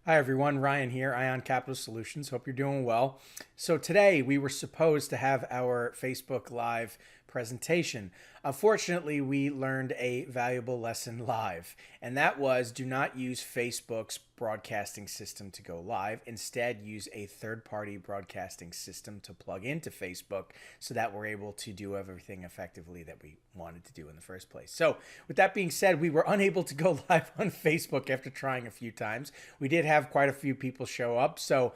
Hi everyone, Ryan here, Ion Capital Solutions. Hope you're doing well. So today we were supposed to have our Facebook Live presentation. Unfortunately, we learned a valuable lesson live, and that was do not use Facebook's broadcasting system to go live. Instead, use a third-party broadcasting system to plug into Facebook so that we're able to do everything effectively that we wanted to do in the first place. So, with that being said, we were unable to go live on Facebook after trying a few times. We did have quite a few people show up, so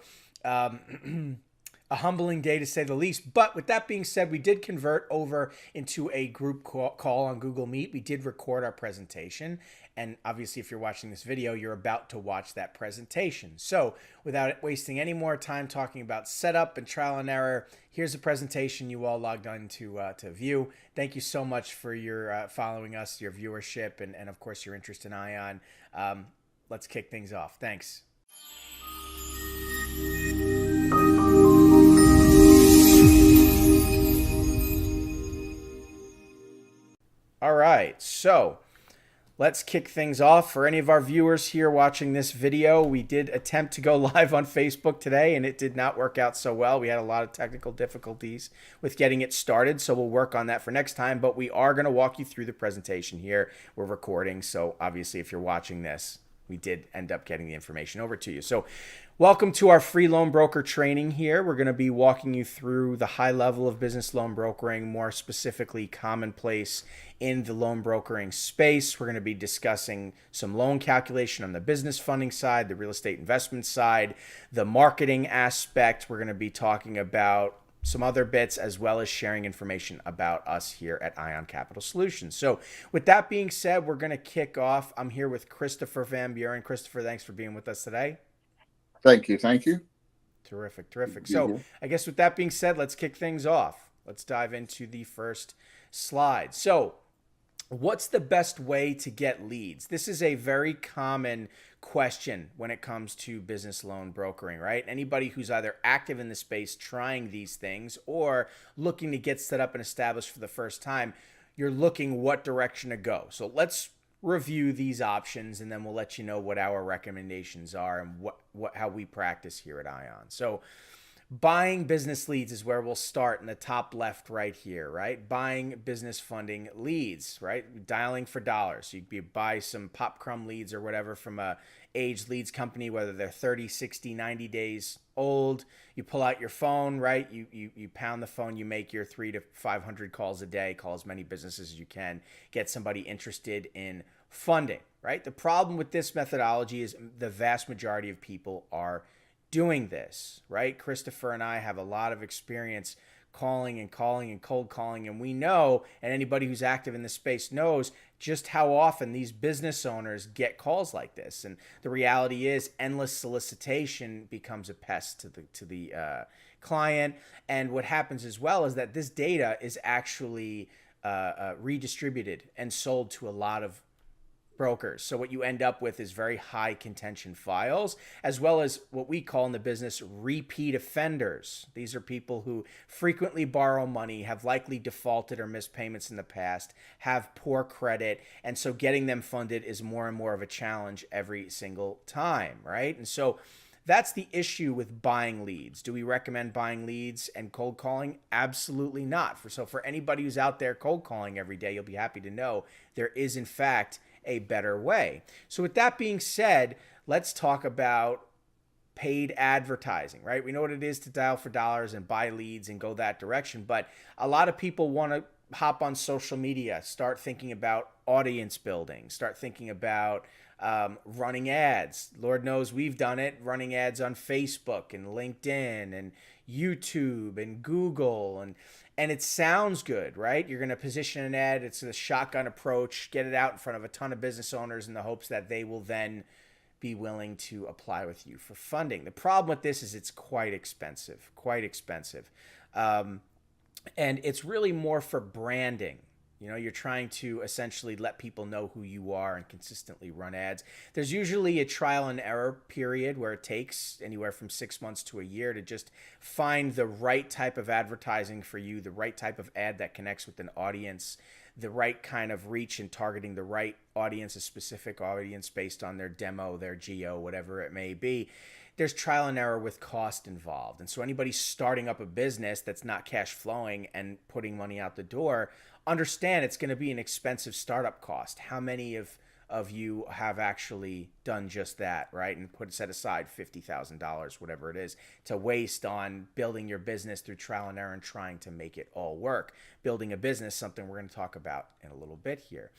a humbling day to say the least. But with that being said, we did convert over into a group call on Google Meet. We did record our presentation. And obviously, if you're watching this video, you're about to watch that presentation. So without wasting any more time talking about setup and trial and error, here's a presentation you all logged on to view. Thank you so much for your following us, your viewership, and of course, your interest in ION. Let's kick things off. Thanks. All right, so let's kick things off. For any of our viewers here watching this video, we did attempt to go live on Facebook today, and it did not work out so well. We had a lot of technical difficulties with getting it started, so we'll work on that for next time. But we are going to walk you through the presentation here. We're recording, so obviously if you're watching this, we did end up getting the information over to you. So welcome to our free loan broker training here. We're going to be walking you through the high level of business loan brokering, more specifically commonplace in the loan brokering space. We're going to be discussing some loan calculation on the business funding side, the real estate investment side, the marketing aspect. We're going to be talking about some other bits, as well as sharing information about us here at Ion Capital Solutions. So with that being said, we're going to kick off. I'm here with Christopher Van Buren. Christopher, thanks for being with us today. Thank you. Thank you. Terrific, terrific. So I guess with that being said, let's kick things off. Let's dive into the first slide. So what's the best way to get leads? This is a very common question when it comes to business loan brokering, right? Anybody who's either active in the space trying these things or looking to get set up and established for the first time, you're looking what direction to go. So let's review these options, and then we'll let you know what our recommendations are and how we practice here at Ion. So buying business leads is where we'll start in the top left right here, right? Buying business funding leads, right? Dialing for dollars. So you could buy some pop crumb leads or whatever from a aged leads company, whether they're 30, 60, 90 days old. You pull out your phone, right? You pound the phone, you make your 300 to 500 calls a day, call as many businesses as you can, get somebody interested in funding, right? The problem with this methodology is the vast majority of people are doing this, right? Christopher and I have a lot of experience calling and cold calling, and we know, and anybody who's active in this space knows just how often these business owners get calls like this. And the reality is endless solicitation becomes a pest to the client. And what happens as well is that this data is actually redistributed and sold to a lot of brokers. So what you end up with is very high contention files, as well as what we call in the business repeat offenders. These are people who frequently borrow money, have likely defaulted or missed payments in the past, have poor credit, and so getting them funded is more and more of a challenge every single time, right? And so that's the issue with buying leads. Do we recommend buying leads and cold calling? Absolutely not. For anybody who's out there cold calling every day, you'll be happy to know there is in fact a better way. So with that being said, let's talk about paid advertising, right? We know what it is to dial for dollars and buy leads and go that direction, but a lot of people want to hop on social media, start thinking about audience building, start thinking about running ads. Lord knows we've done it, running ads on Facebook and LinkedIn and YouTube and Google, and it sounds good, right? You're going to position an ad. It's a shotgun approach, get it out in front of a ton of business owners in the hopes that they will then be willing to apply with you for funding. The problem with this is it's quite expensive, quite expensive. And it's really more for branding. You know, you're trying to essentially let people know who you are and consistently run ads. There's usually a trial and error period where it takes anywhere from 6 months to a year to just find the right type of advertising for you, the right type of ad that connects with an audience the right kind of reach and targeting the right audience, a specific audience based on their demo, their geo, whatever it may be, there's trial and error with cost involved. And so anybody starting up a business that's not cash flowing and putting money out the door, understand it's going to be an expensive startup cost. How many of you have actually done just that, right? And set aside $50,000, whatever it is, to waste on building your business through trial and error and trying to make it all work. Building a business, something we're going to talk about in a little bit here.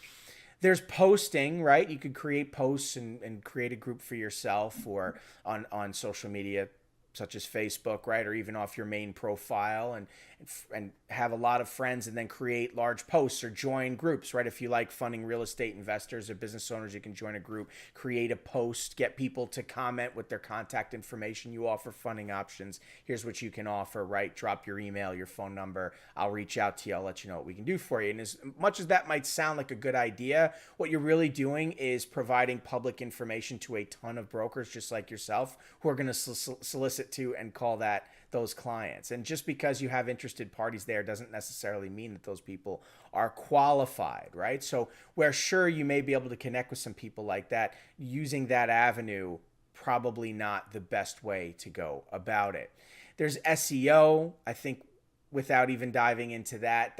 There's posting, right? You could create posts and create a group for yourself or on social media such as Facebook, right? Or even off your main profile and have a lot of friends and then create large posts or join groups, right? If you like funding real estate investors or business owners, you can join a group, create a post, get people to comment with their contact information. You offer funding options. Here's what you can offer, right? Drop your email, your phone number. I'll reach out to you. I'll let you know what we can do for you. And as much as that might sound like a good idea, what you're really doing is providing public information to a ton of brokers just like yourself who are going to solicit to and call those clients. And just because you have interested parties there doesn't necessarily mean that those people are qualified, right? So where sure you may be able to connect with some people like that, using that avenue, probably not the best way to go about it. There's SEO. I think without even diving into that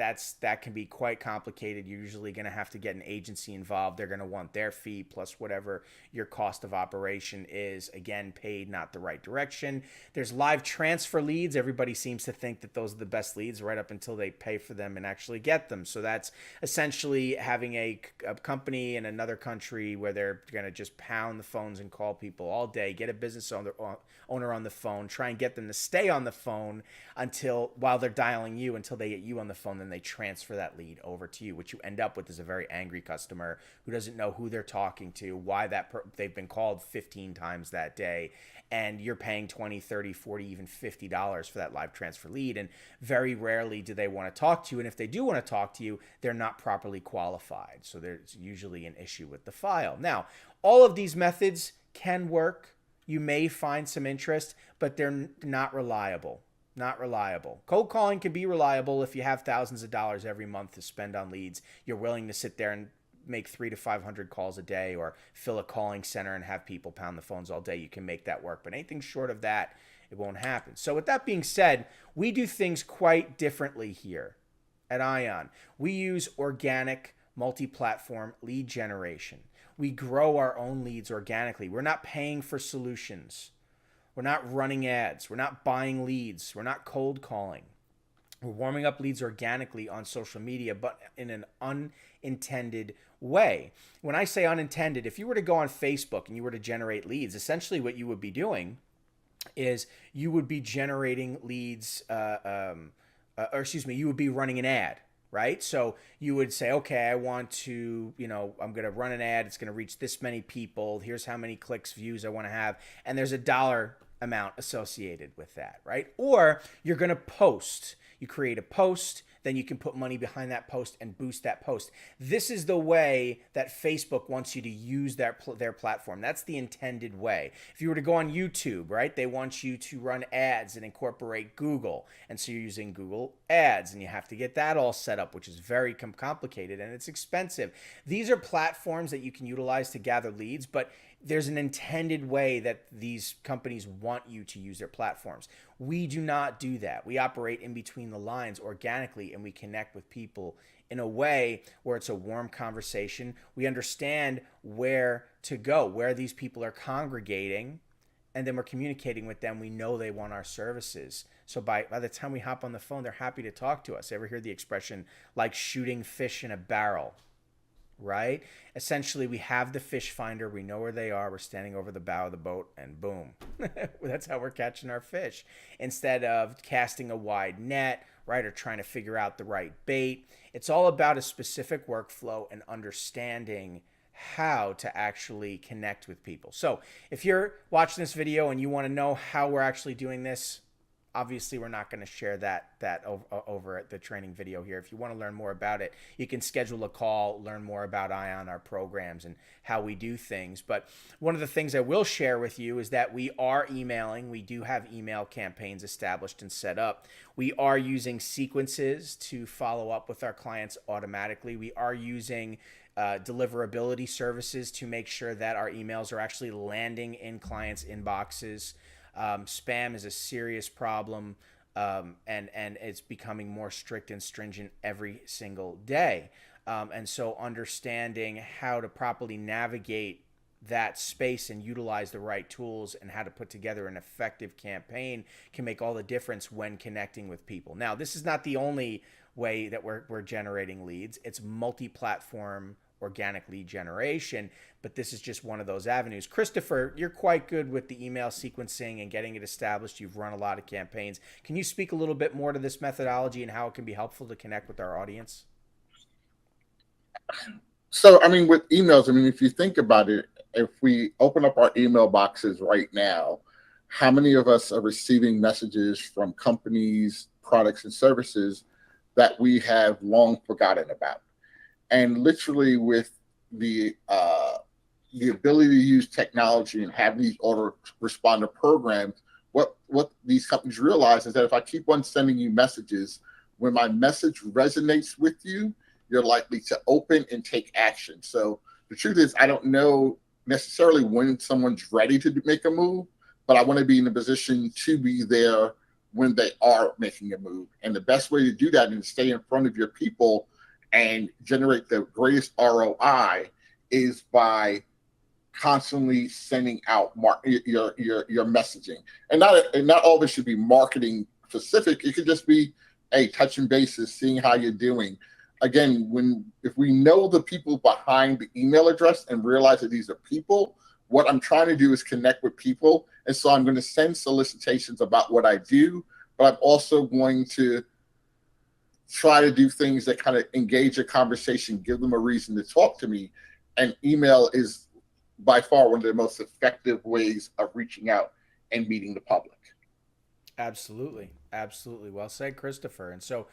can be quite complicated. You're usually going to have to get an agency involved. They're going to want their fee plus whatever your cost of operation is, again, paid not the right direction. There's live transfer leads. Everybody seems to think that those are the best leads right up until they pay for them and actually get them. So that's essentially having a company in another country where they're going to just pound the phones and call people all day, get a business owner on the phone, try and get them to stay on the phone while they're dialing you until they get you on the phone, then they transfer that lead over to you. What you end up with is a very angry customer who doesn't know who they're talking to, why they've been called 15 times that day, and you're paying $20, $30, $40, even $50 for that live transfer lead. And very rarely do they want to talk to you. And if they do want to talk to you, they're not properly qualified. So there's usually an issue with the file. Now, all of these methods can work. You may find some interest, but they're not reliable. Not reliable. Cold calling can be reliable if you have thousands of dollars every month to spend on leads. You're willing to sit there and make 300 to 500 calls a day or fill a calling center and have people pound the phones all day. You can make that work. But anything short of that, it won't happen. So with that being said, we do things quite differently here at Ion. We use organic multi-platform lead generation. We grow our own leads organically. We're not paying for solutions. We're not running ads. We're not buying leads. We're not cold calling. We're warming up leads organically on social media, but in an unintended way. When I say unintended, if you were to go on Facebook and you were to generate leads, essentially what you would be doing is you would be generating leads, you would be running an ad. Right? So you would say, okay, I want to, I'm going to run an ad. It's going to reach this many people. Here's how many clicks, views I want to have. And there's a dollar amount associated with that, right? Or you're going to post. You create a post, then you can put money behind that post and boost that post. This is the way that Facebook wants you to use their platform. That's the intended way. If you were to go on YouTube, right, they want you to run ads and incorporate Google. And so you're using Google Ads and you have to get that all set up, which is very complicated and it's expensive. These are platforms that you can utilize to gather leads, but there's an intended way that these companies want you to use their platforms. We do not do that. We operate in between the lines organically and we connect with people in a way where it's a warm conversation. We understand where to go, where these people are congregating, and then we're communicating with them. We know they want our services. So by the time we hop on the phone, they're happy to talk to us. Ever hear the expression like shooting fish in a barrel? Right? Essentially, we have the fish finder. We know where they are. We're standing over the bow of the boat and boom. That's how we're catching our fish. Instead of casting a wide net, right, or trying to figure out the right bait. It's all about a specific workflow and understanding how to actually connect with people. So if you're watching this video and you want to know how we're actually doing this, obviously we're not going to share that over at the training video here. If you want to learn more about it, you can schedule a call, learn more about Ion, our programs, and how we do things. But one of the things I will share with you is that we are emailing. We do have email campaigns established and set up. We are using sequences to follow up with our clients automatically. We are using deliverability services to make sure that our emails are actually landing in clients' inboxes. Spam is a serious problem, and it's becoming more strict and stringent every single day. And so understanding how to properly navigate that space and utilize the right tools and how to put together an effective campaign can make all the difference when connecting with people. Now, this is not the only way that we're generating leads. It's multi-platform organic lead generation, but this is just one of those avenues. Christopher, you're quite good with the email sequencing and getting it established. You've run a lot of campaigns. Can you speak a little bit more to this methodology and how it can be helpful to connect with our audience? So, I mean, with emails, I mean, if you think about it, if we open up our email boxes right now, how many of us are receiving messages from companies, products, and services that we have long forgotten about? And literally with the ability to use technology and have these autoresponder programs, what these companies realize is that if I keep on sending you messages, when my message resonates with you, you're likely to open and take action. So the truth is, I don't know necessarily when someone's ready to make a move, but I want to be in a position to be there when they are making a move. And the best way to do that and stay in front of your people and generate the greatest ROI is by constantly sending out your messaging. And not all of it should be marketing specific. It could just be, hey, touching bases, seeing how you're doing. Again, if we know the people behind the email address and realize that these are people, what I'm trying to do is connect with people. And so I'm going to send solicitations about what I do, but I'm also going to try to do things that kind of engage a conversation, give them a reason to talk to me. And email is by far one of the most effective ways of reaching out and meeting the public. Absolutely. Absolutely. Well said, Christopher. And so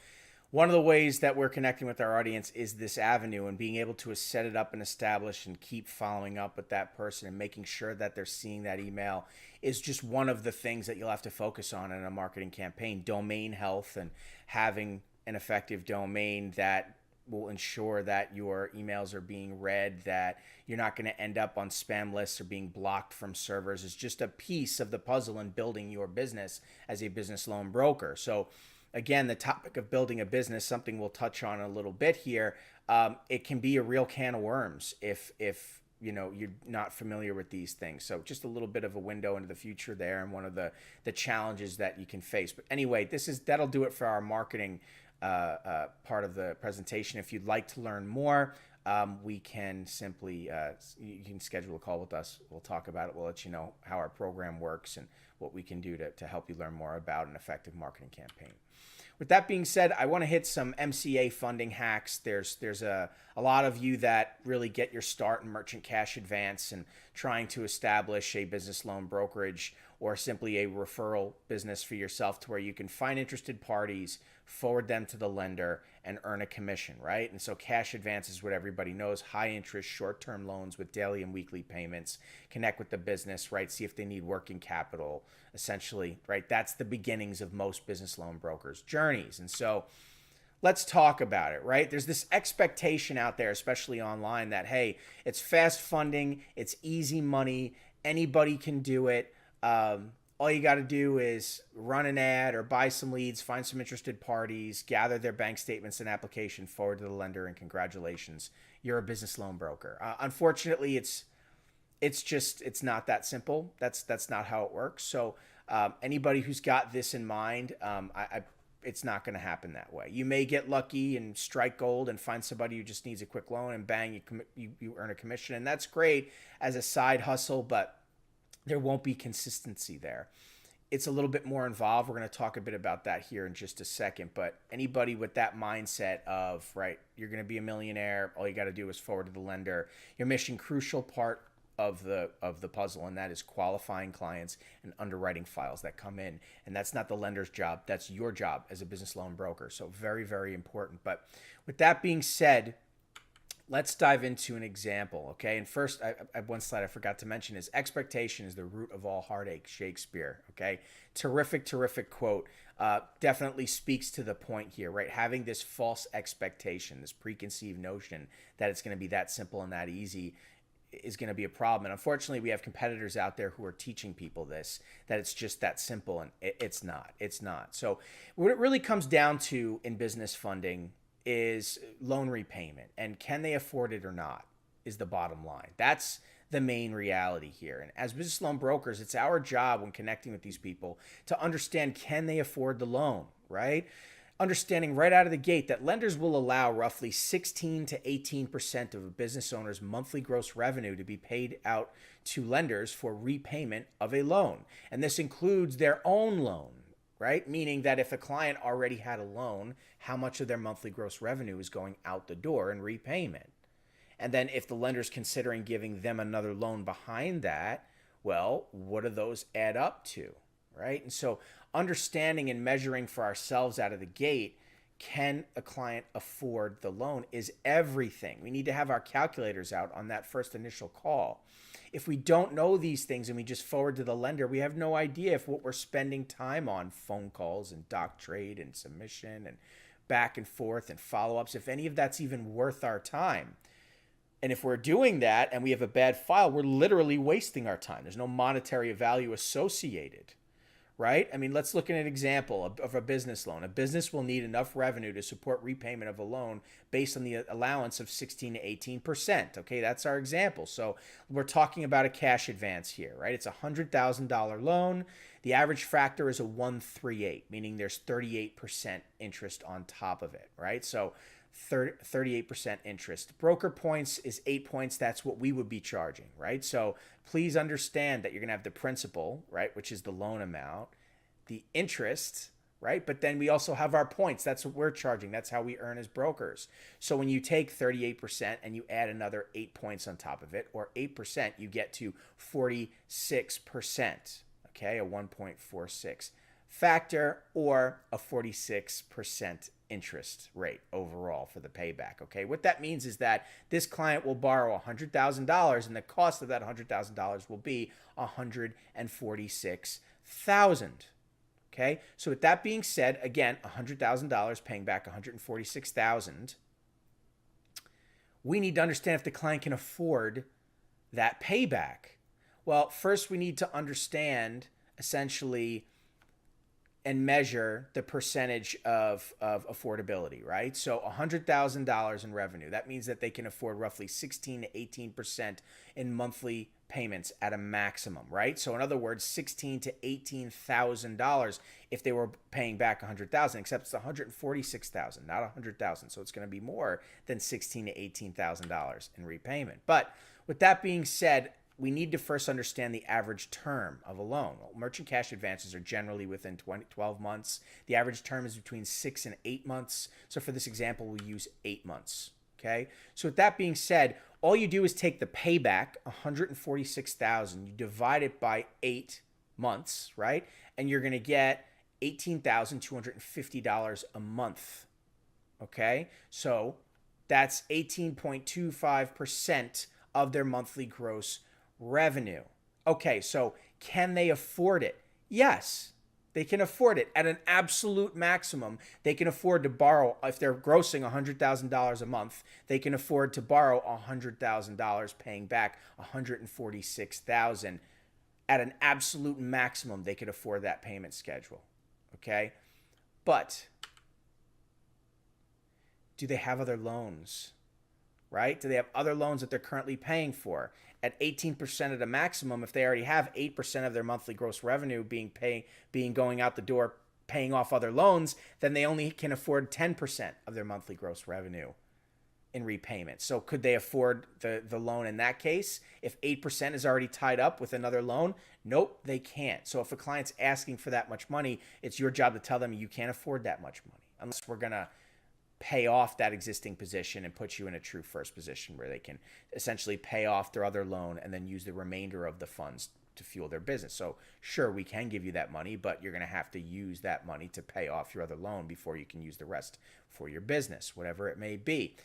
one of the ways that we're connecting with our audience is this avenue, and being able to set it up and establish and keep following up with that person and making sure that they're seeing that email is just one of the things that you'll have to focus on in a marketing campaign. Domain health and having an effective domain that will ensure that your emails are being read, that you're not going to end up on spam lists or being blocked from servers is just a piece of the puzzle in building your business as a business loan broker. So again, the topic of building a business, something we'll touch on a little bit here. It can be a real can of worms if you know you're not familiar with these things. So just a little bit of a window into the future there, and one of the challenges that you can face. But anyway, that'll do it for our marketing part of the presentation. If you'd like to learn more, we can simply you can schedule a call with us. We'll talk about it. We'll let you know how our program works and what we can do to help you learn more about an effective marketing campaign. With that being said, I want to hit some MCA funding hacks. There's a lot of you that really get your start in merchant cash advance and trying to establish a business loan brokerage or simply a referral business for yourself to where you can find interested parties, forward them to the lender, and earn a commission, right? And so cash advance is what everybody knows: high interest, short-term loans with daily and weekly payments. Connect with the business, right? See if they need working capital, essentially, right? That's the beginnings of most business loan brokers' journeys. And so let's talk about it, right? There's this expectation out there, especially online, that, hey, it's fast funding, it's easy money, anybody can do it. All you got to do is run an ad or buy some leads, find some interested parties, gather their bank statements and application, forward to the lender, and congratulations, you're a business loan broker. Unfortunately, it's not that simple. That's not how it works. So anybody who's got this in mind, it's not going to happen that way. You may get lucky and strike gold and find somebody who just needs a quick loan, and bang, you earn a commission, and that's great as a side hustle, but there won't be consistency there. It's a little bit more involved. We're going to talk a bit about that here in just a second. But anybody with that mindset of, right, you're going to be a millionaire, all you got to do is forward to the lender. Your mission crucial part of the puzzle, and that is qualifying clients and underwriting files that come in. And that's not the lender's job, that's your job as a business loan broker. So very, very important. But with that being said, let's dive into an example, okay? And first, I one slide I forgot to mention is expectation is the root of all heartache, Shakespeare, okay? Terrific, terrific quote. Definitely speaks to the point here, right? Having this false expectation, this preconceived notion that it's going to be that simple and that easy is going to be a problem. And unfortunately, we have competitors out there who are teaching people this, that it's just that simple, and it's not. It's not. So what it really comes down to in business funding is loan repayment, and can they afford it or not is the bottom line. That's the main reality here. And as business loan brokers, it's our job when connecting with these people to understand, can they afford the loan, right? Understanding right out of the gate that lenders will allow roughly 16 to 18% of a business owner's monthly gross revenue to be paid out to lenders for repayment of a loan. And this includes their own loan, right? Meaning that if a client already had a loan, how much of their monthly gross revenue is going out the door in repayment? And then if the lender's considering giving them another loan behind that, well, what do those add up to, right? And so understanding and measuring for ourselves out of the gate, can a client afford the loan, is everything. We need to have our calculators out on that first initial call. If we don't know these things and we just forward to the lender, we have no idea if what we're spending time on, phone calls and doc trade and submission and back and forth and follow-ups, if any of that's even worth our time. And if we're doing that and we have a bad file, we're literally wasting our time. There's no monetary value associated, right? I mean, let's look at an example of a business loan. A business will need enough revenue to support repayment of a loan based on the allowance of 16 to 18%. Okay, that's our example. So we're talking about a cash advance here, right? It's a $100,000 loan. The average factor is a 138, meaning there's 38% interest on top of it, right? So 38% interest. Broker points is 8 points. That's what we would be charging, right? So please understand that you're going to have the principal, right, which is the loan amount, the interest, right? But then we also have our points. That's what we're charging. That's how we earn as brokers. So when you take 38% and you add another 8 points on top of it, or 8%, you get to 46%, okay, a 1.46 factor, or a 46% interest rate overall for the payback. Okay, what that means is that this client will borrow $100,000 and the cost of that $100,000 will be $146,000. Okay, so with that being said, again, $100,000 paying back $146,000. We need to understand if the client can afford that payback. Well, first we need to understand essentially and measure the percentage of affordability, right? So $100,000 in revenue. That means that they can afford roughly 16 to 18% in monthly payments at a maximum, right? So in other words, $16,000 to $18,000 if they were paying back $100,000, except it's $146,000, not $100,000. So it's going to be more than $16,000 to $18,000 in repayment. But with that being said, we need to first understand the average term of a loan. Well, merchant cash advances are generally within 12 months. The average term is between 6 and 8 months. So for this example, we'll use 8 months. Okay. So with that being said, all you do is take the payback, $146,000, you divide it by 8 months, right? And you're going to get $18,250 a month. Okay. So that's 18.25% of their monthly gross revenue. Okay, so can they afford it? Yes, they can afford it. At an absolute maximum, they can afford to borrow. If they're grossing $100,000 a month, they can afford to borrow $100,000, paying back $146,000. At an absolute maximum, they could afford that payment schedule. Okay, but do they have other loans? Right? Do they have other loans that they're currently paying for? At 18% of the maximum, if they already have 8% of their monthly gross revenue being going out the door, paying off other loans, then they only can afford 10% of their monthly gross revenue in repayment. So could they afford the loan in that case? If 8% is already tied up with another loan, nope, they can't. So if a client's asking for that much money, it's your job to tell them you can't afford that much money unless we're going to pay off that existing position and put you in a true first position where they can essentially pay off their other loan and then use the remainder of the funds to fuel their business. So sure, we can give you that money, but you're going to have to use that money to pay off your other loan before you can use the rest for your business, whatever it may be.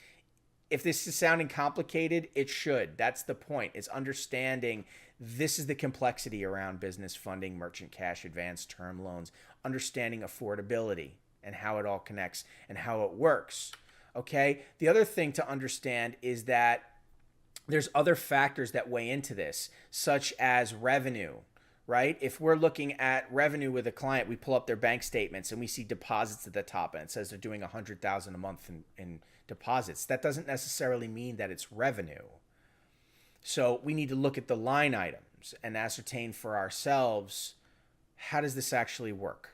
If this is sounding complicated, it should. That's the point. It's understanding this is the complexity around business funding, merchant cash advance, term loans, understanding affordability and how it all connects and how it works. Okay? The other thing to understand is that there's other factors that weigh into this, such as revenue, right? If we're looking at revenue with a client, we pull up their bank statements and we see deposits at the top and it says they're doing $100,000 a month in deposits. That doesn't necessarily mean that it's revenue. So we need to look at the line items and ascertain for ourselves, how does this actually work,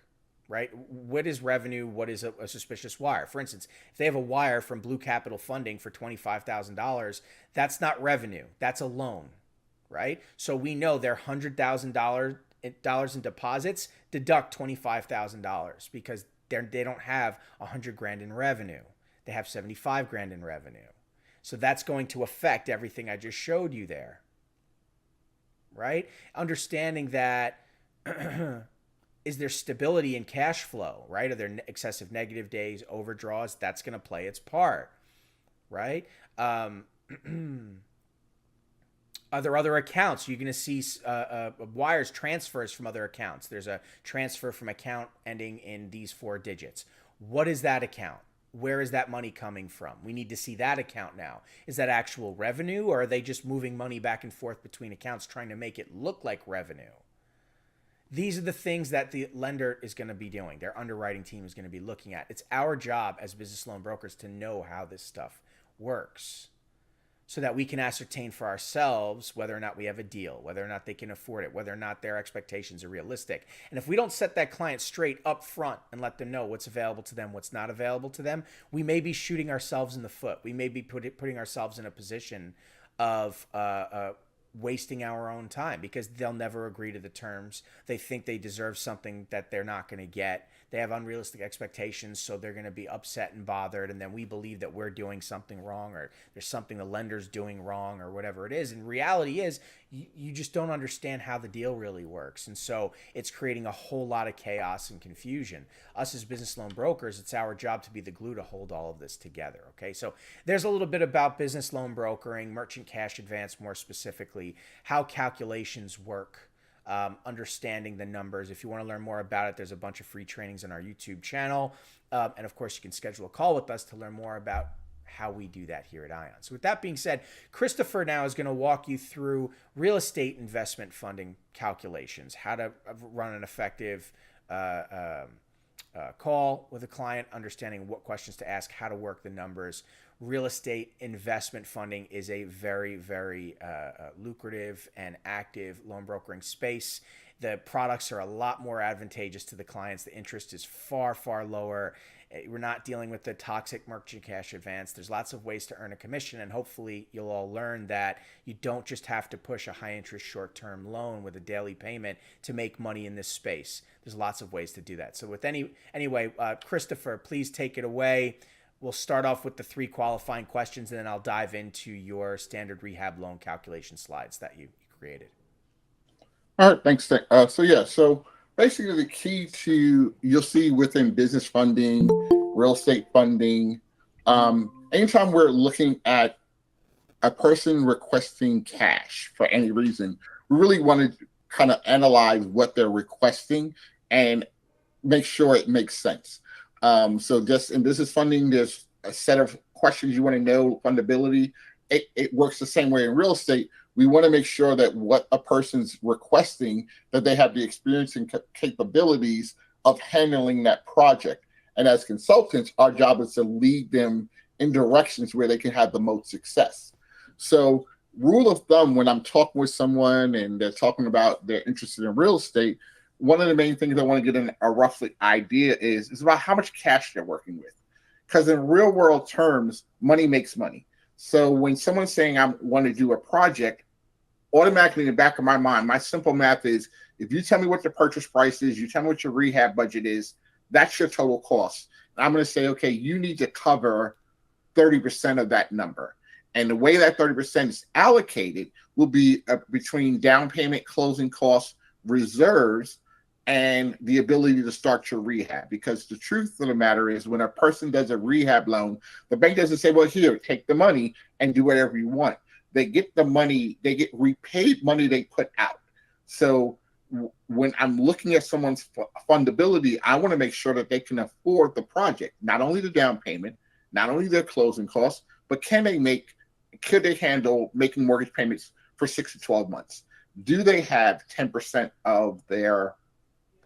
right? What is revenue? What is a suspicious wire? For instance, if they have a wire from Blue Capital Funding for $25,000, that's not revenue. That's a loan, right? So we know their $100,000 in deposits deduct $25,000 because they don't have $100,000 in revenue. They have $75,000 in revenue. So that's going to affect everything I just showed you there, right? Understanding that is there stability in cash flow, right? Are there excessive negative days, overdraws? That's going to play its part, right? Are there other accounts? You're going to see wires transfers from other accounts. There's a transfer from account ending in these 4 digits. What is that account? Where is that money coming from? We need to see that account now. Is that actual revenue, or are they just moving money back and forth between accounts trying to make it look like revenue? These are the things that the lender is going to be doing. Their underwriting team is going to be looking at. It's our job as business loan brokers to know how this stuff works so that we can ascertain for ourselves whether or not we have a deal, whether or not they can afford it, whether or not their expectations are realistic. And if we don't set that client straight up front and let them know what's available to them, what's not available to them, we may be shooting ourselves in the foot. We may be putting ourselves in a position of wasting our own time because they'll never agree to the terms. They think they deserve something that they're not going to get. They have unrealistic expectations, so they're going to be upset and bothered, and then we believe that we're doing something wrong or there's something the lender's doing wrong or whatever it is. And reality is you just don't understand how the deal really works. And so it's creating a whole lot of chaos and confusion. Us as business loan brokers, it's our job to be the glue to hold all of this together. Okay, so there's a little bit about business loan brokering, merchant cash advance more specifically, how calculations work, understanding the numbers. If you want to learn more about it, there's a bunch of free trainings on our YouTube channel. And of course, you can schedule a call with us to learn more about how we do that here at Ion. So with that being said, Christopher now is going to walk you through real estate investment funding calculations, how to run an effective call with a client, understanding what questions to ask, how to work the numbers. Real estate investment funding is a very, very lucrative and active loan brokering space. The products are a lot more advantageous to the clients. The interest is far, far lower. We're not dealing with the toxic merchant cash advance. There's lots of ways to earn a commission, and hopefully you'll all learn that you don't just have to push a high interest short-term loan with a daily payment to make money in this space. There's lots of ways to do that. So with anyway, Christopher, please take it away. We'll start off with the 3 qualifying questions, and then I'll dive into your standard rehab loan calculation slides that you created. All right, thanks. So basically the key you'll see within business funding, real estate funding, anytime we're looking at a person requesting cash for any reason, we really want to kind of analyze what they're requesting and make sure it makes sense. So just in business funding, there's a set of questions you want to know, fundability. It works the same way in real estate. We want to make sure that what a person's requesting, that they have the experience and capabilities of handling that project. And as consultants, our job is to lead them in directions where they can have the most success. So rule of thumb, when I'm talking with someone and they're talking about they're interested in real estate, one of the main things I want to get a roughly idea is about how much cash they're working with. Because in real world terms, money makes money. So when someone's saying I want to do a project, automatically in the back of my mind, my simple math is, if you tell me what the purchase price is, you tell me what your rehab budget is, That's your total cost. And I'm going to say, okay, you need to cover 30% of that number. And the way that 30% is allocated will be between down payment, closing costs, reserves, and the ability to start your rehab. Because the truth of the matter is, when a person does a rehab loan, the bank doesn't say, well, here, take the money and do whatever you want. They get the money, they get repaid money they put out. So when I'm looking at someone's fundability, I want to make sure that they can afford the project, not only the down payment, not only their closing costs, but could they handle making mortgage payments for 6 to 12 months? Do they have 10% of their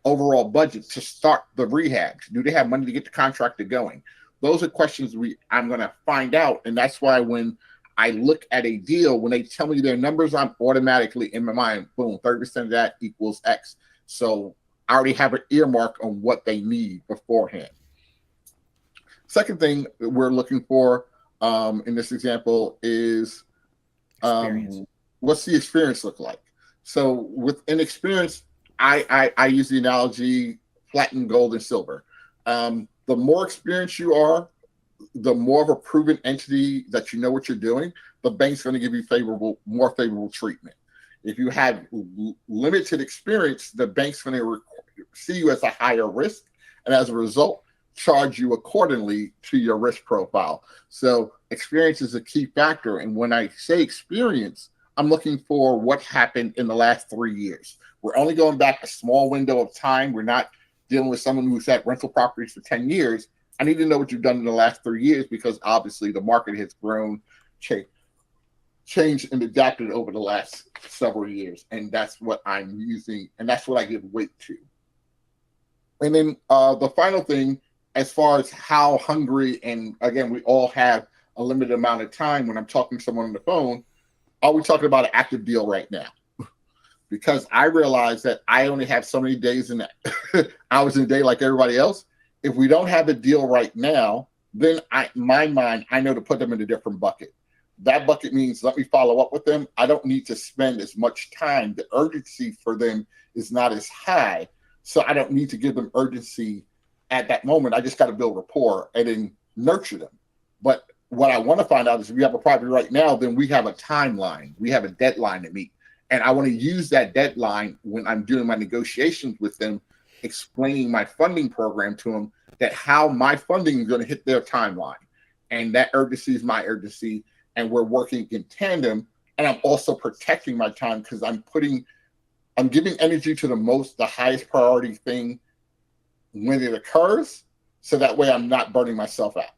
overall budget to start the rehab? Do they have money to get the contractor going? Those are questions I'm going to find out. And that's why when I look at a deal, when they tell me their numbers, I'm automatically in my mind, boom, 30% of that equals X. So I already have an earmark on what they need beforehand. Second thing we're looking for in this example is what's the experience look like? So with inexperience, I use the analogy platinum, gold, and silver. The more experienced you are, the more of a proven entity that you know what you're doing, the bank's going to give you more favorable treatment. If you have limited experience, the bank's going to see you as a higher risk, and as a result, charge you accordingly to your risk profile. So experience is a key factor. And when I say experience, I'm looking for what happened in the last 3 years. We're only going back a small window of time. We're not dealing with someone who's had rental properties for 10 years. I need to know what you've done in the last 3 years, because obviously the market has grown, changed, and adapted over the last several years. And that's what I'm using, and that's what I give weight to. And then the final thing, as far as how hungry, and again, we all have a limited amount of time when I'm talking to someone on the phone, are we talking about an active deal right now? Because I realize that I only have so many days and hours in a day like everybody else. If we don't have a deal right now, then my mind, I know to put them in a different bucket. That bucket means let me follow up with them. I don't need to spend as much time. The urgency for them is not as high. So I don't need to give them urgency at that moment. I just got to build rapport and then nurture them. But what I want to find out is if we have a property right now, then we have a timeline. We have a deadline to meet. And I want to use that deadline when I'm doing my negotiations with them, explaining my funding program to them, that how my funding is going to hit their timeline. And that urgency is my urgency. And we're working in tandem. And I'm also protecting my time, because I'm giving energy to the highest priority thing when it occurs. So that way I'm not burning myself out.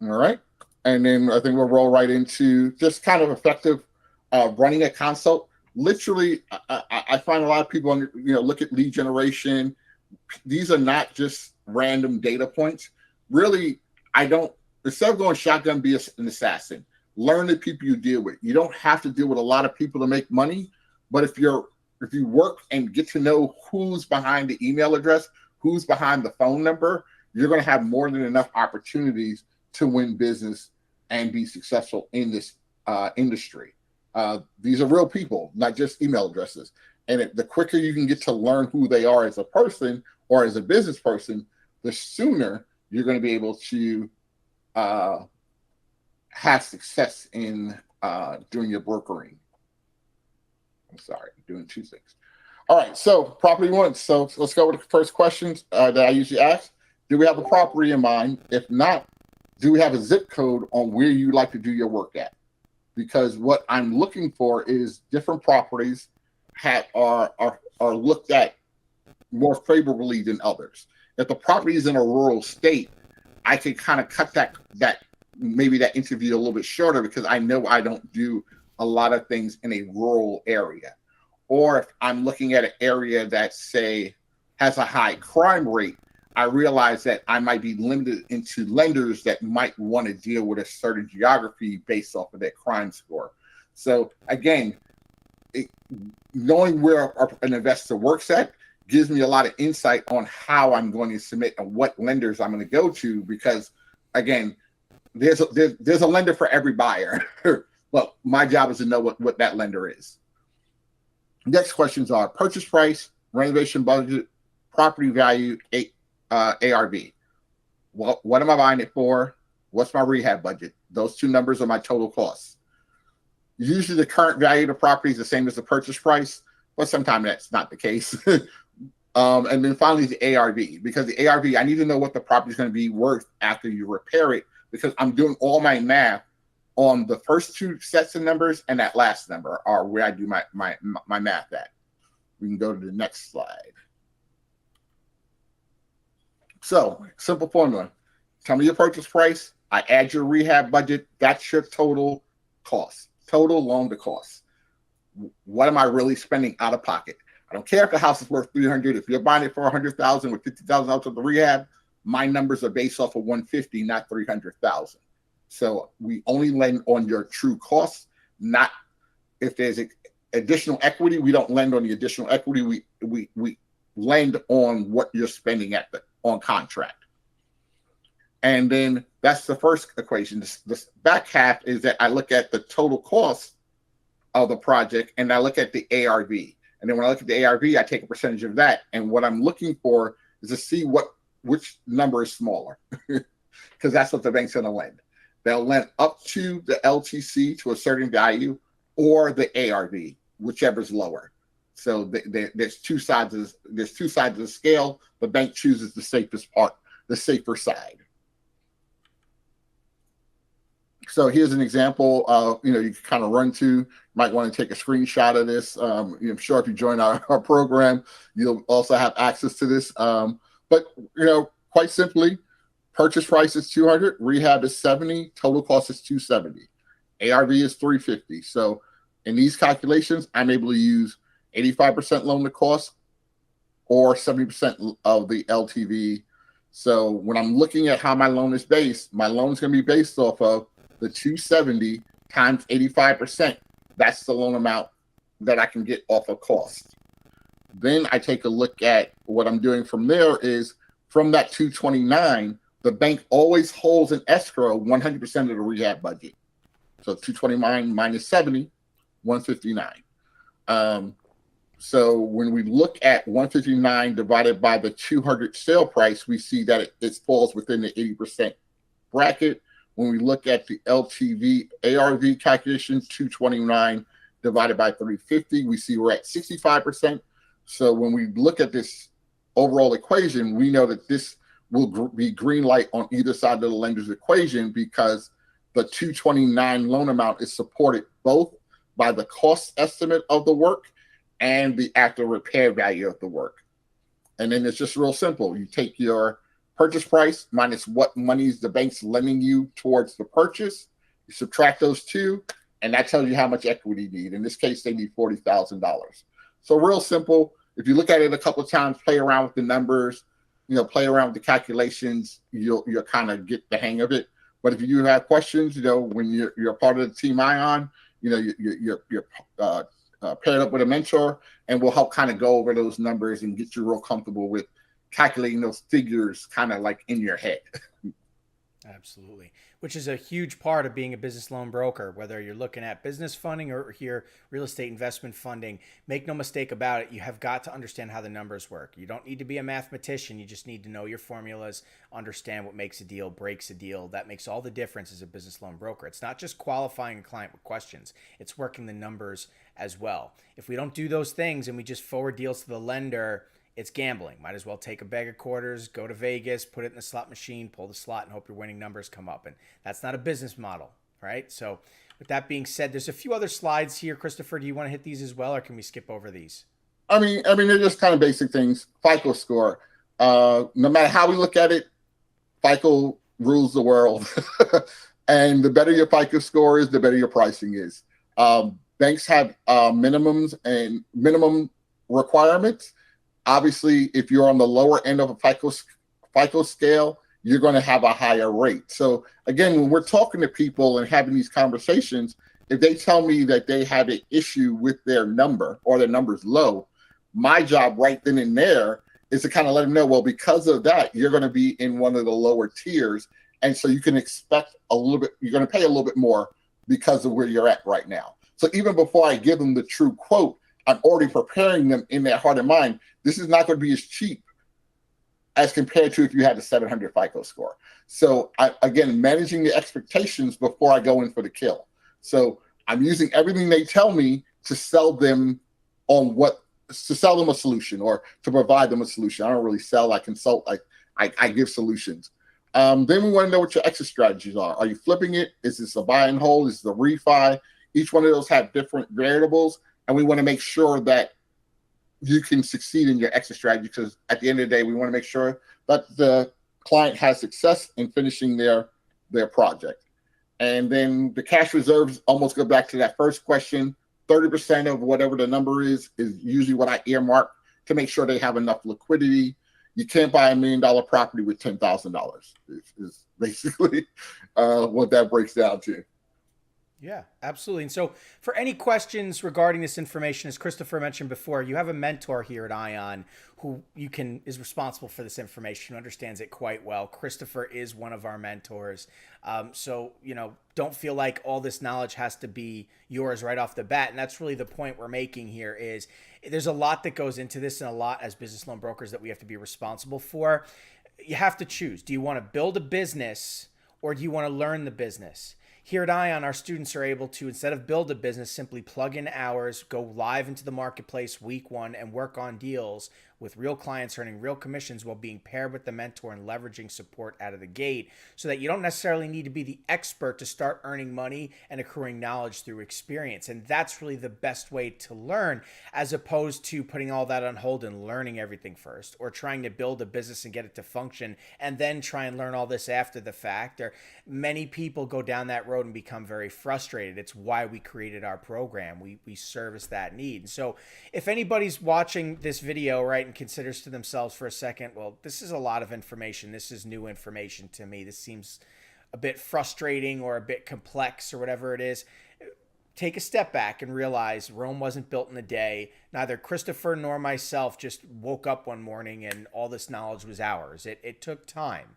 All right. And then I think we'll roll right into just kind of effective running a consult. Literally, I find a lot of people, look at lead generation. These are not just random data points. Really, instead of going shotgun, be an assassin. Learn the people you deal with. You don't have to deal with a lot of people to make money, but if you work and get to know who's behind the email address, who's behind the phone number, you're going to have more than enough opportunities to win business and be successful in this industry. These are real people, not just email addresses. And the quicker you can get to learn who they are as a person or as a business person, the sooner you're going to be able to have success in doing your brokering. I'm sorry, I'm doing two things. All right, so property one. So let's go with the first questions that I usually ask. Do we have a property in mind? If not, do we have a zip code on where you like to do your work at? Because what I'm looking for is different properties are looked at more favorably than others. If the property is in a rural state, I can kind of cut that interview a little bit shorter, because I know I don't do a lot of things in a rural area. Or if I'm looking at an area that, say, has a high crime rate, I realize that I might be limited into lenders that might want to deal with a certain geography based off of their crime score. So again, knowing where an investor works at gives me a lot of insight on how I'm going to submit and what lenders I'm going to go to, because again, there's a lender for every buyer, but my job is to know what that lender is. Next questions are purchase price, renovation budget, property value, ARV. What am I buying it for? What's my rehab budget? Those two numbers are my total costs. Usually the current value of the property is the same as the purchase price, but sometimes that's not the case. And then finally the ARV, because the ARV, I need to know what the property is going to be worth after you repair it, because I'm doing all my math on the first two sets of numbers and that last number are where I do my math at. We can go to the next slide. So, simple formula. Tell me your purchase price. I add your rehab budget. That's your total cost, total loan to cost. What am I really spending out of pocket? I don't care if the house is worth $300,000. If you're buying it for $100,000 with $50,000 out of the rehab, my numbers are based off of $150,000, not $300,000. So we only lend on your true costs, not if there's additional equity. We don't lend on the additional equity. We lend on what you're spending on contract. And then that's the first equation. The back half is that I look at the total cost of the project and I look at the ARV. And then when I look at the ARV, I take a percentage of that. And what I'm looking for is to see which number is smaller, because that's what the bank's going to lend. They'll lend up to the LTC to a certain value or the ARV, whichever is lower. So there's two sides of the scale. The bank chooses the safest part, the safer side. So here's an example of, you can kind of run to. You might want to take a screenshot of this. I'm sure if you join our program, you'll also have access to this. But quite simply, purchase price is $200, rehab is $70, total cost is $270, ARV is $350. So in these calculations, I'm able to use 85% loan to cost or 70% of the LTV. So when I'm looking at how my loan is based, my loan is going to be based off of the 270 times 85%. That's the loan amount that I can get off of cost. Then I take a look at what I'm doing from there is from that 229, the bank always holds an escrow 100% of the rehab budget. So 229 minus 70, 159. So when we look at 159 divided by the 200 sale price, we see that it falls within the 80% bracket. When we look at the LTV ARV calculation, 229 divided by 350, we see we're at 65%. So when we look at this overall equation, we know that this will be green light on either side of the lender's equation, because the 229 loan amount is supported both by the cost estimate of the work and the actual repair value of the work. And then it's just real simple. You take your purchase price minus what monies the bank's lending you towards the purchase. You subtract those two, and that tells you how much equity you need. In this case, they need $40,000. So real simple. If you look at it a couple of times, play around with the numbers, play around with the calculations, you'll kind of get the hang of it. But if you do have questions, when you're part of the Team Ion, you're paired up with a mentor, and we'll help kind of go over those numbers and get you real comfortable with calculating those figures kind of like in your head. Absolutely. Which is a huge part of being a business loan broker, whether you're looking at business funding or here real estate investment funding. Make no mistake about it, you have got to understand how the numbers work. You don't need to be a mathematician. You just need to know your formulas, understand what makes a deal, breaks a deal. That makes all the difference as a business loan broker. It's not just qualifying a client with questions. It's working the numbers as well. If we don't do those things and we just forward deals to the lender, it's gambling. Might as well take a bag of quarters, go to Vegas, put it in the slot machine, pull the slot, and hope your winning numbers come up. And that's not a business model, right? So with that being said, there's a few other slides here. Christopher, do you want to hit these as well, or can we skip over these? I mean, they're just kind of basic things. FICO score. No matter how we look at it, FICO rules the world. And the better your FICO score is, the better your pricing is. Banks have minimums and minimum requirements. Obviously, if you're on the lower end of a FICO scale, you're going to have a higher rate. So again, when we're talking to people and having these conversations, if they tell me that they have an issue with their number or their number's low, my job right then and there is to kind of let them know, well, because of that, you're going to be in one of the lower tiers. And so you can expect a little bit, you're going to pay a little bit more because of where you're at right now. So even before I give them the true quote, I'm already preparing them in their heart and mind. This is not going to be as cheap as compared to if you had a 700 FICO score. So again, managing the expectations before I go in for the kill. So I'm using everything they tell me to sell them to sell them a solution or to provide them a solution. I don't really sell, I consult, I give solutions. Then we want to know what your exit strategies are. Are you flipping it? Is this a buy and hold? Is this a refi? Each one of those have different variables, and we want to make sure that you can succeed in your exit strategy, because at the end of the day, we want to make sure that the client has success in finishing their project. And then the cash reserves almost go back to that first question. 30% of whatever the number is usually what I earmark to make sure they have enough liquidity. You can't buy $1 million property with $10,000 is basically what that breaks down to. Yeah, absolutely. And so for any questions regarding this information, as Christopher mentioned before, you have a mentor here at Ion who is responsible for this information, who understands it quite well. Christopher is one of our mentors. So, don't feel like all this knowledge has to be yours right off the bat. And that's really the point we're making here is there's a lot that goes into this and a lot as business loan brokers that we have to be responsible for. You have to choose. Do you want to build a business or do you want to learn the business? Here at Ion, our students are able to, instead of build a business, simply plug in hours, go live into the marketplace week one, and work on deals with real clients earning real commissions while being paired with the mentor and leveraging support out of the gate, so that you don't necessarily need to be the expert to start earning money and accruing knowledge through experience. And that's really the best way to learn, as opposed to putting all that on hold and learning everything first, or trying to build a business and get it to function and then try and learn all this after the fact. Or many people go down that road and become very frustrated. It's why we created our program. We service that need. So if anybody's watching this video, right, and considers to themselves for a second, well, this is a lot of information. This is new information to me. This seems a bit frustrating or a bit complex or whatever it is. Take a step back and realize Rome wasn't built in a day. Neither Christopher nor myself just woke up one morning and all this knowledge was ours. It took time.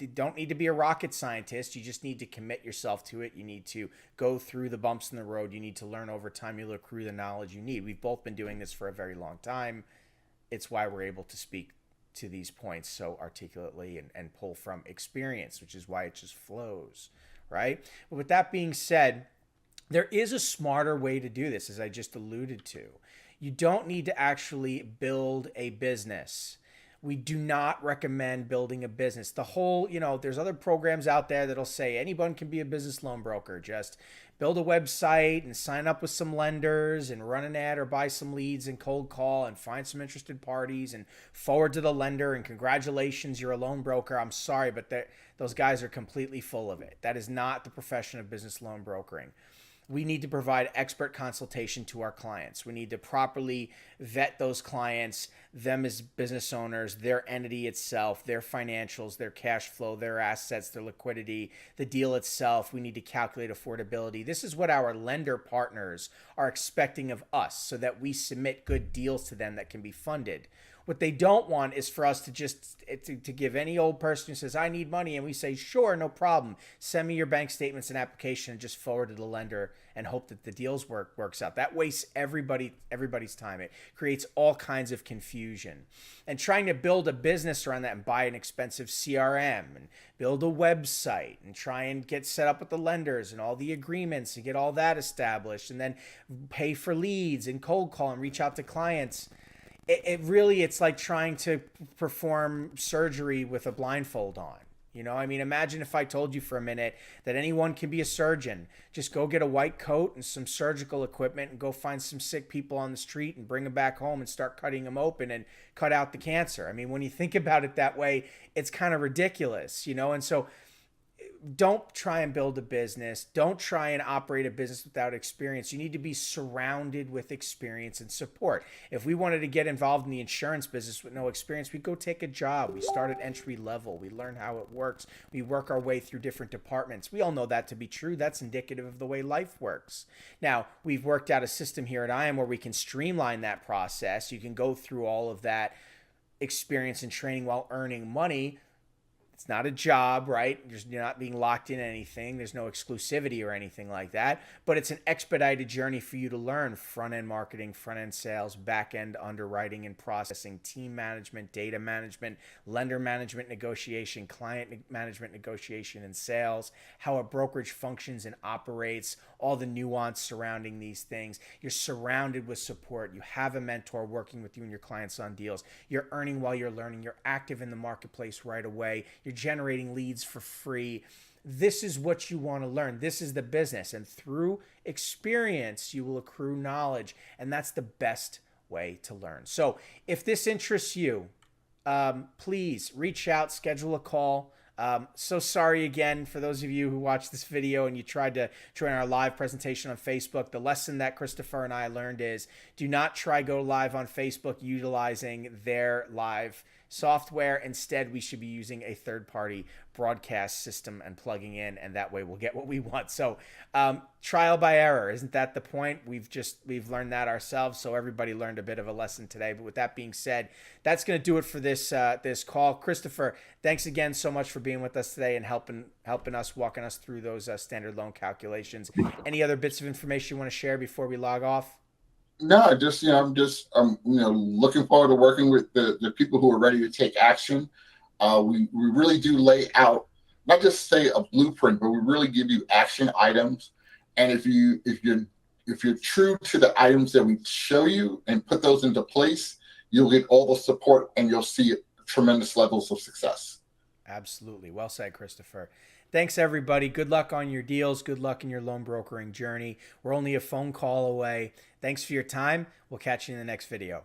You don't need to be a rocket scientist. You just need to commit yourself to it. You need to go through the bumps in the road. You need to learn over time. You'll accrue the knowledge you need. We've both been doing this for a very long time. It's why we're able to speak to these points so articulately and pull from experience, which is why it just flows, right? But with that being said, there is a smarter way to do this, as I just alluded to. You don't need to actually build a business. We do not recommend building a business. The whole, there's other programs out there that'll say anyone can be a business loan broker. Just build a website and sign up with some lenders and run an ad or buy some leads and cold call and find some interested parties and forward to the lender and congratulations, you're a loan broker. I'm sorry, but those guys are completely full of it. That is not the profession of business loan brokering. We need to provide expert consultation to our clients. We need to properly vet those clients, them as business owners, their entity itself, their financials, their cash flow, their assets, their liquidity, the deal itself. We need to calculate affordability. This is what our lender partners are expecting of us, so that we submit good deals to them that can be funded. What they don't want is for us to just to give any old person who says, I need money, and we say, sure, no problem. Send me your bank statements and application and just forward to the lender and hope that the deals works out. That wastes everybody's time. It creates all kinds of confusion. And trying to build a business around that and buy an expensive CRM and build a website and try and get set up with the lenders and all the agreements and get all that established and then pay for leads and cold call and reach out to clients. It's like trying to perform surgery with a blindfold on. Imagine if I told you for a minute that anyone can be a surgeon. Just go get a white coat and some surgical equipment and go find some sick people on the street and bring them back home and start cutting them open and cut out the cancer. When you think about it that way, it's kind of ridiculous, And so don't try and build a business. Don't try and operate a business without experience. You need to be surrounded with experience and support. If we wanted to get involved in the insurance business with no experience, we'd go take a job. We start at entry level. We learn how it works. We work our way through different departments. We all know that to be true. That's indicative of the way life works. Now, we've worked out a system here at IAM where we can streamline that process. You can go through all of that experience and training while earning money It's not a job, right? You're not being locked in anything. There's no exclusivity or anything like that. But it's an expedited journey for you to learn front-end marketing, front-end sales, back-end underwriting and processing, team management, data management, lender management negotiation, client management negotiation and sales, how a brokerage functions and operates, all the nuance surrounding these things. You're surrounded with support. You have a mentor working with you and your clients on deals. You're earning while you're learning. You're active in the marketplace right away. You're generating leads for free. This is what you want to learn. This is the business. And through experience, you will accrue knowledge. And that's the best way to learn. So if this interests you, please reach out, schedule a call. So sorry again for those of you who watched this video and you tried to join our live presentation on Facebook. The lesson that Christopher and I learned is do not try go live on Facebook utilizing their live software. Instead, we should be using a third-party broadcast system and plugging in, and that way we'll get what we want. So trial by error, isn't that the point? We've learned that ourselves, so everybody learned a bit of a lesson today. But with that being said, that's going to do it for this call. Christopher, thanks again so much for being with us today and helping us, walking us through those standard loan calculations. Any other bits of information you want to share before we log off? No, just looking forward to working with the people who are ready to take action. We really do lay out not just say a blueprint, but we really give you action items. And if you're true to the items that we show you and put those into place, you'll get all the support and you'll see tremendous levels of success. Absolutely. Well said, Christopher. Thanks, everybody. Good luck on your deals. Good luck in your loan brokering journey. We're only a phone call away. Thanks for your time. We'll catch you in the next video.